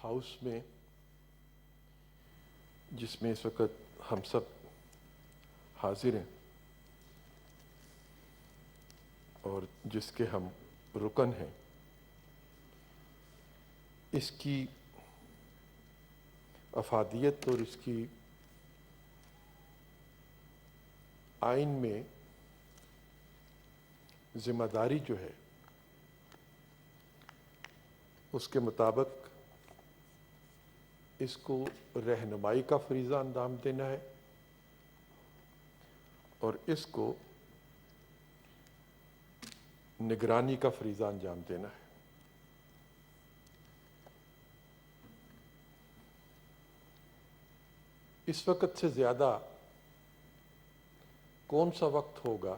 House میں جس میں اس وقت ہم سب حاضر ہیں اور جس کے ہم رکن ہیں، اس کی افادیت اور اس کی آئین میں ذمہ داری جو ہے اس کے مطابق اس کو رہنمائی کا فریضہ انجام دینا ہے اور اس کو نگرانی کا فریضہ انجام دینا ہے۔ اس وقت سے زیادہ کون سا وقت ہوگا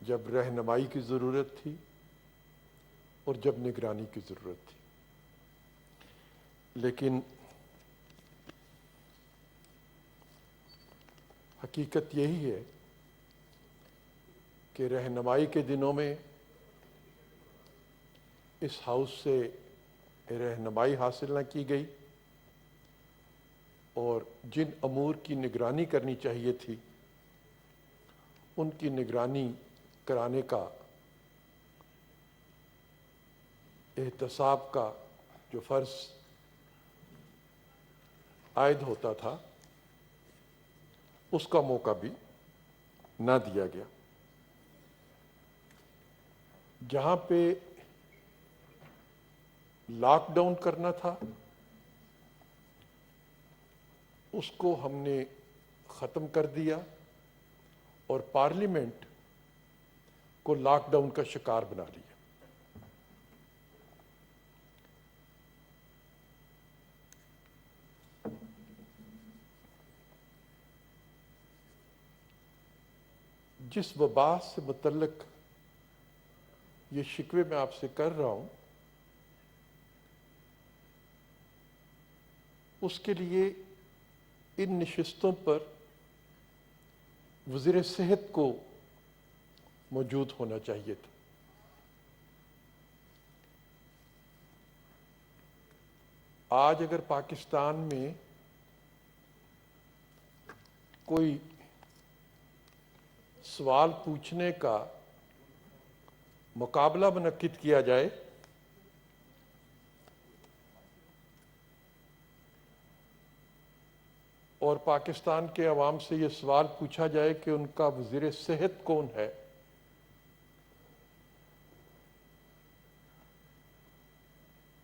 جب رہنمائی کی ضرورت تھی اور جب نگرانی کی ضرورت تھی؟ لیکن حقیقت یہی ہے کہ رہنمائی کے دنوں میں اس ہاؤس سے رہنمائی حاصل نہ کی گئی اور جن امور کی نگرانی کرنی چاہیے تھی ان کی نگرانی کرانے کا احتساب کا جو فرض عائد ہوتا تھا اس کا موقع بھی نہ دیا گیا۔ جہاں پہ لاک ڈاؤن کرنا تھا اس کو ہم نے ختم کر دیا اور پارلیمنٹ کو لاک ڈاؤن کا شکار بنا لیا۔ جس وبا سے متعلق یہ شکوے میں آپ سے کر رہا ہوں اس کے لیے ان نشستوں پر وزیر صحت کو موجود ہونا چاہیے تھا۔ آج اگر پاکستان میں کوئی سوال پوچھنے کا مقابلہ منعقد کیا جائے اور پاکستان کے عوام سے یہ سوال پوچھا جائے کہ ان کا وزیر صحت کون ہے،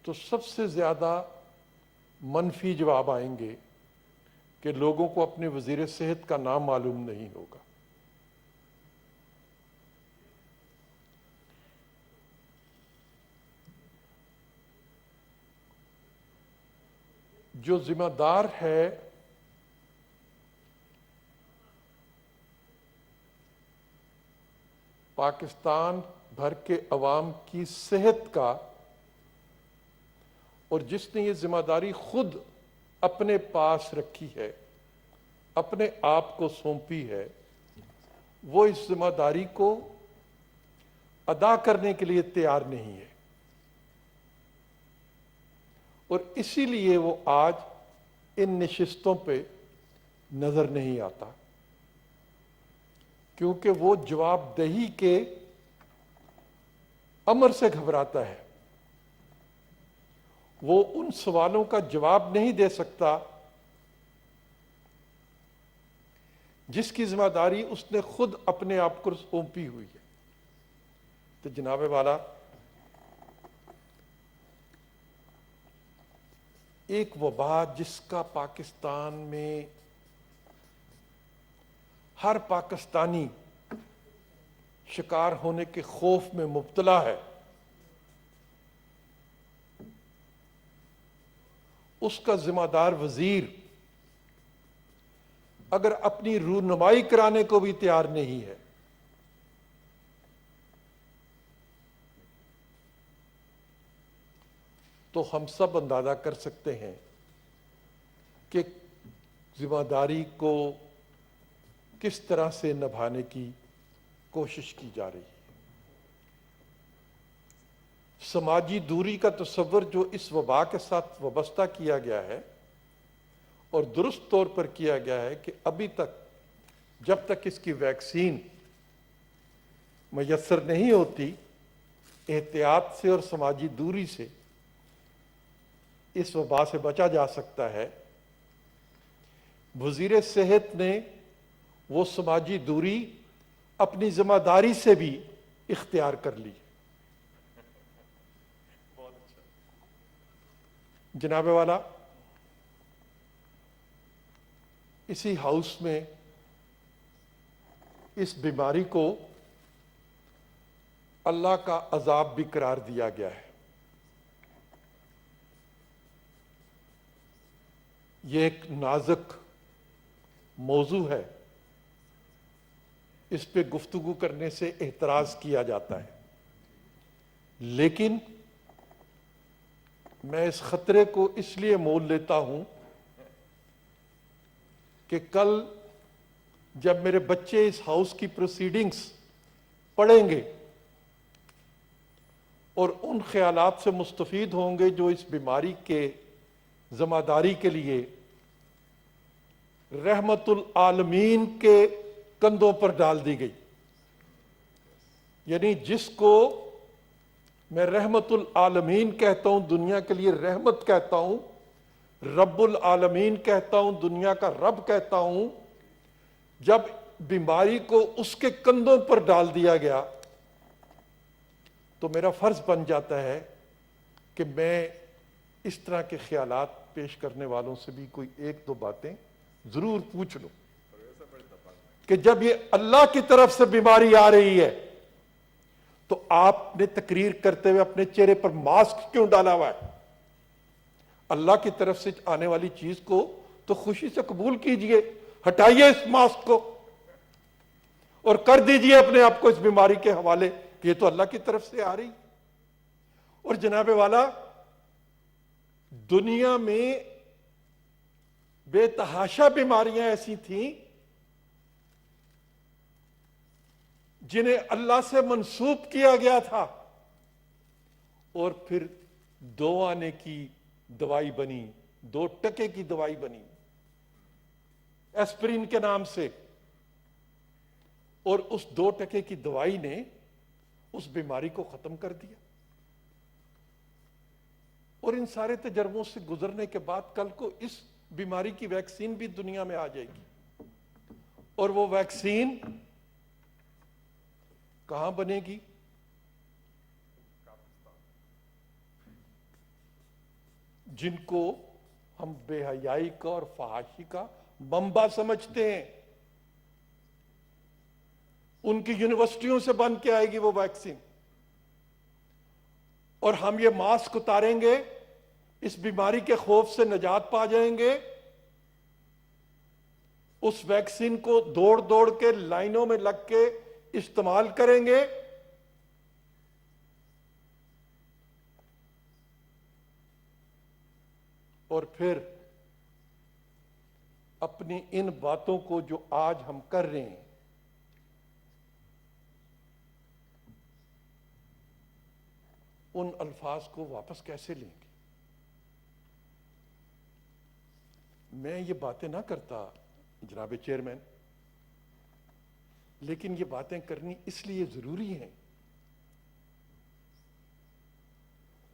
تو سب سے زیادہ منفی جواب آئیں گے کہ لوگوں کو اپنے وزیر صحت کا نام معلوم نہیں ہوگا۔ جو ذمہ دار ہے پاکستان بھر کے عوام کی صحت کا اور جس نے یہ ذمہ داری خود اپنے پاس رکھی ہے، اپنے آپ کو سونپی ہے، وہ اس ذمہ داری کو ادا کرنے کے لیے تیار نہیں ہے اور اسی لیے وہ آج ان نشستوں پہ نظر نہیں آتا، کیونکہ وہ جواب دہی کے امر سے گھبراتا ہے۔ وہ ان سوالوں کا جواب نہیں دے سکتا جس کی ذمہ داری اس نے خود اپنے آپ کو سونپی ہوئی ہے۔ تو جناب والا، ایک وبا جس کا پاکستان میں ہر پاکستانی شکار ہونے کے خوف میں مبتلا ہے، اس کا ذمہ دار وزیر اگر اپنی رونمائی کرانے کو بھی تیار نہیں ہے تو ہم سب اندازہ کر سکتے ہیں کہ ذمہ داری کو کس طرح سے نبھانے کی کوشش کی جا رہی ہے۔ سماجی دوری کا تصور جو اس وبا کے ساتھ وابستہ کیا گیا ہے اور درست طور پر کیا گیا ہے کہ ابھی تک جب تک اس کی ویکسین میسر نہیں ہوتی احتیاط سے اور سماجی دوری سے اس وبا سے بچا جا سکتا ہے۔ وزیر صحت نے وہ سماجی دوری اپنی ذمہ داری سے بھی اختیار کر لی۔ جناب والا، اسی ہاؤس میں اس بیماری کو اللہ کا عذاب بھی قرار دیا گیا ہے۔ یہ ایک نازک موضوع ہے، اس پہ گفتگو کرنے سے اعتراض کیا جاتا ہے، لیکن میں اس خطرے کو اس لیے مول لیتا ہوں کہ کل جب میرے بچے اس ہاؤس کی پروسیڈنگز پڑھیں گے اور ان خیالات سے مستفید ہوں گے جو اس بیماری کے ذمہ داری کے لیے رحمت العالمین کے کندھوں پر ڈال دی گئی، یعنی جس کو میں رحمت العالمین کہتا ہوں، دنیا کے لیے رحمت کہتا ہوں، رب العالمین کہتا ہوں، دنیا کا رب کہتا ہوں، جب بیماری کو اس کے کندھوں پر ڈال دیا گیا تو میرا فرض بن جاتا ہے کہ میں اس طرح کے خیالات پیش کرنے والوں سے بھی کوئی ایک دو باتیں ضرور پوچھ لوں کہ جب یہ اللہ کی طرف سے بیماری آ رہی ہے تو آپ نے تقریر کرتے ہوئے اپنے چہرے پر ماسک کیوں ڈالا ہوا ہے؟ اللہ کی طرف سے آنے والی چیز کو تو خوشی سے قبول کیجئے، ہٹائیے اس ماسک کو اور کر دیجئے اپنے آپ کو اس بیماری کے حوالے کہ یہ تو اللہ کی طرف سے آ رہی۔ اور جناب والا، دنیا میں بے تحاشا بیماریاں ایسی تھیں جنہیں اللہ سے منسوب کیا گیا تھا اور پھر 2 آنے کی دوائی بنی، 2 ٹکے کی دوائی بنی ایسپرین کے نام سے، اور اس 2 ٹکے کی دوائی نے اس بیماری کو ختم کر دیا۔ اور ان سارے تجربوں سے گزرنے کے بعد کل کو اس بیماری کی ویکسین بھی دنیا میں آ جائے گی، اور وہ ویکسین کہاں بنے گی؟ جن کو ہم بے حیائی کا اور فحاشی کا منبع سمجھتے ہیں، ان کی یونیورسٹیوں سے بن کے آئے گی وہ ویکسین، اور ہم یہ ماسک اتاریں گے، اس بیماری کے خوف سے نجات پا جائیں گے، اس ویکسین کو دوڑ دوڑ کے لائنوں میں لگ کے استعمال کریں گے، اور پھر اپنی ان باتوں کو جو آج ہم کر رہے ہیں ان الفاظ کو واپس کیسے لیں گے؟ میں یہ باتیں نہ کرتا جناب چیئرمین، لیکن یہ باتیں کرنی اس لیے ضروری ہیں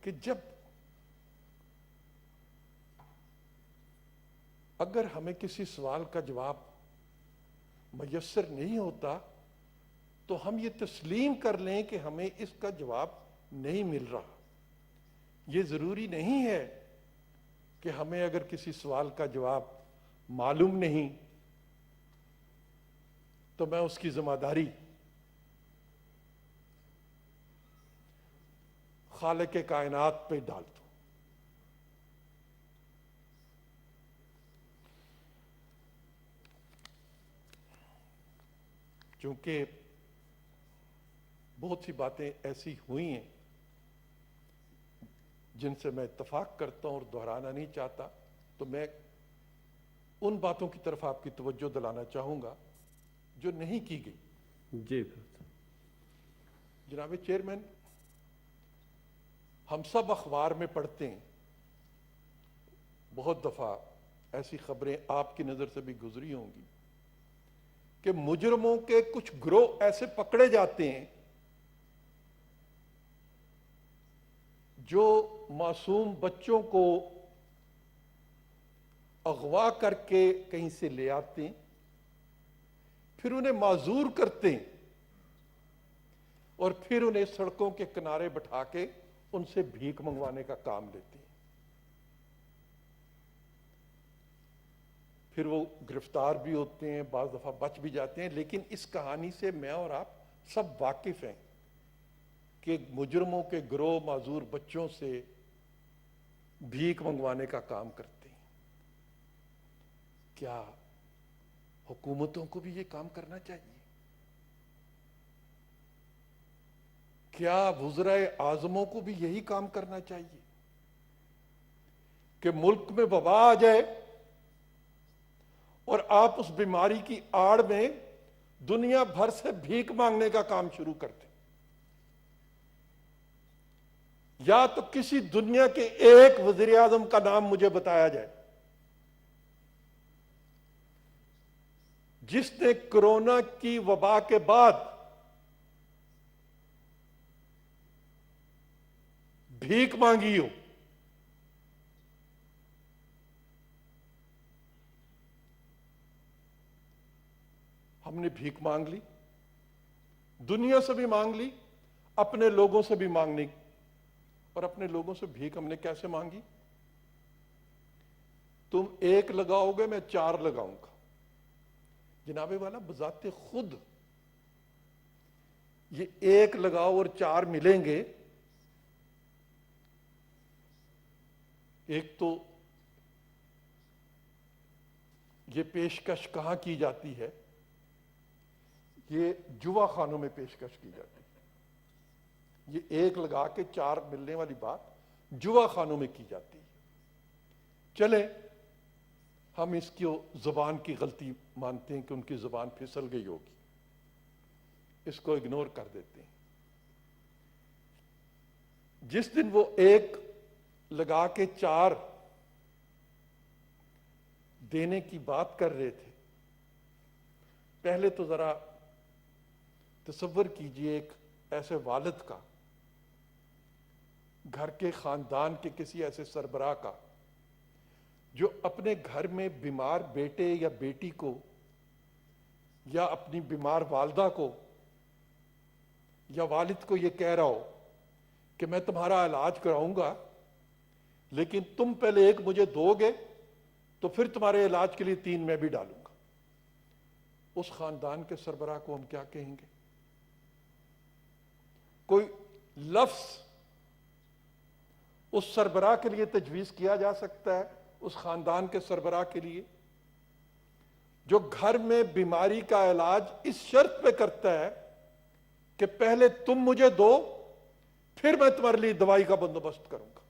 کہ جب اگر ہمیں کسی سوال کا جواب میسر نہیں ہوتا تو ہم یہ تسلیم کر لیں کہ ہمیں اس کا جواب نہیں مل رہا۔ یہ ضروری نہیں ہے کہ ہمیں اگر کسی سوال کا جواب معلوم نہیں تو میں اس کی ذمہ داری خالق کائنات پہ ڈال دوں۔ چونکہ بہت سی باتیں ایسی ہوئی ہیں جن سے میں اتفاق کرتا ہوں اور دہرانا نہیں چاہتا، تو میں ان باتوں کی طرف آپ کی توجہ دلانا چاہوں گا جو نہیں کی گئی۔ جی جناب چیئرمین، ہم سب اخبار میں پڑھتے ہیں، بہت دفعہ ایسی خبریں آپ کی نظر سے بھی گزری ہوں گی کہ مجرموں کے کچھ گروہ ایسے پکڑے جاتے ہیں جو معصوم بچوں کو اغوا کر کے کہیں سے لے آتے ہیں، پھر انہیں معذور کرتے ہیں اور پھر انہیں سڑکوں کے کنارے بٹھا کے ان سے بھیک منگوانے کا کام لیتے ہیں۔ پھر وہ گرفتار بھی ہوتے ہیں، بعض دفعہ بچ بھی جاتے ہیں، لیکن اس کہانی سے میں اور آپ سب واقف ہیں کہ مجرموں کے گروہ معذور بچوں سے بھیک منگوانے کا کام کرتے ہیں۔ کیا حکومتوں کو بھی یہ کام کرنا چاہیے؟ کیا وزرائے اعظموں کو بھی یہی کام کرنا چاہیے کہ ملک میں وبا آ جائے اور آپ اس بیماری کی آڑ میں دنیا بھر سے بھیک مانگنے کا کام شروع کر دیں؟ یا تو کسی دنیا کے ایک وزیر اعظم کا نام مجھے بتایا جائے جس نے کرونا کی وبا کے بعد بھیک مانگی ہو۔ ہم نے بھیک مانگ لی، دنیا سے بھی مانگ لی، اپنے لوگوں سے بھی مانگنی، اور اپنے لوگوں سے بھیک ہم نے کیسے مانگی؟ تم ایک لگاؤ گے میں 4 لگاؤں گا۔ جناب والا بذات خود یہ 1 لگاؤ اور 4 ملیں گے، ایک تو یہ پیشکش کہاں کی جاتی ہے؟ یہ جوا خانوں میں پیشکش کی جاتی ہے۔ یہ 1 لگا کے 4 ملنے والی بات جوا خانوں میں کی جاتی ہے۔ چلیں ہم اس کی زبان کی غلطی مانتے ہیں کہ ان کی زبان پھسل گئی ہوگی، اس کو اگنور کر دیتے ہیں۔ جس دن وہ 1 لگا کے 4 دینے کی بات کر رہے تھے، پہلے تو ذرا تصور کیجئے ایک ایسے والد کا، گھر کے خاندان کے کسی ایسے سربراہ کا جو اپنے گھر میں بیمار بیٹے یا بیٹی کو یا اپنی بیمار والدہ کو یا والد کو یہ کہہ رہا ہو کہ میں تمہارا علاج کراؤں گا، لیکن تم پہلے 1 مجھے دو گے تو پھر تمہارے علاج کے لیے 3 میں بھی ڈالوں گا۔ اس خاندان کے سربراہ کو ہم کیا کہیں گے؟ کوئی لفظ اس سربراہ کے لیے تجویز کیا جا سکتا ہے، اس خاندان کے سربراہ کے لیے جو گھر میں بیماری کا علاج اس شرط پہ کرتا ہے کہ پہلے تم مجھے دو پھر میں تمہارے لیے دوائی کا بندوبست کروں گا؟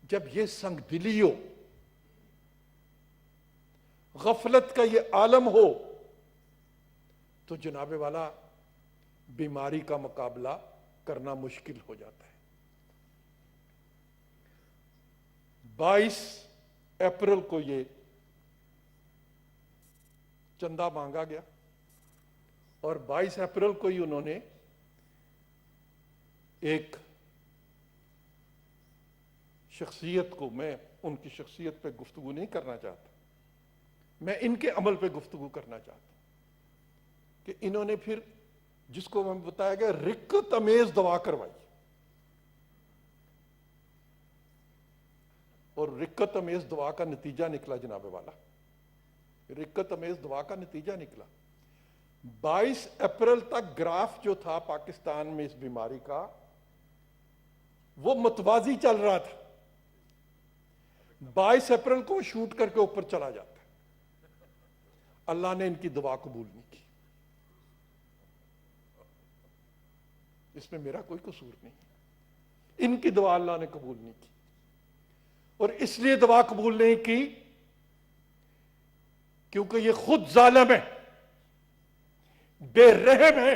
جب یہ سنگ دلی ہو، غفلت کا یہ عالم ہو، تو جناب والا بیماری کا مقابلہ کرنا مشکل ہو جاتا ہے۔ 22 اپریل کو یہ چندہ مانگا گیا اور 22 اپریل کو ہی انہوں نے ایک شخصیت کو، میں ان کی شخصیت پہ گفتگو نہیں کرنا چاہتا، میں ان کے عمل پہ گفتگو کرنا چاہتا ہوں کہ انہوں نے پھر جس کو ہمیں بتایا گیا رکت امیز دوا کروائی، اور رکت امیز دوا کا نتیجہ نکلا جناب والا، رکت امیز دوا کا نتیجہ نکلا۔ 22 اپریل تک گراف جو تھا پاکستان میں اس بیماری کا وہ متوازی چل رہا تھا، 22 اپریل کو شوٹ کر کے اوپر چلا جاتا ہے۔ اللہ نے ان کی دعا قبول نہیں کی، اس میں میرا کوئی قصور نہیں، ان کی دعا اللہ نے قبول نہیں کی، اور اس لیے دعا قبول نہیں کی کیونکہ یہ خود ظالم ہے، بے رحم ہے۔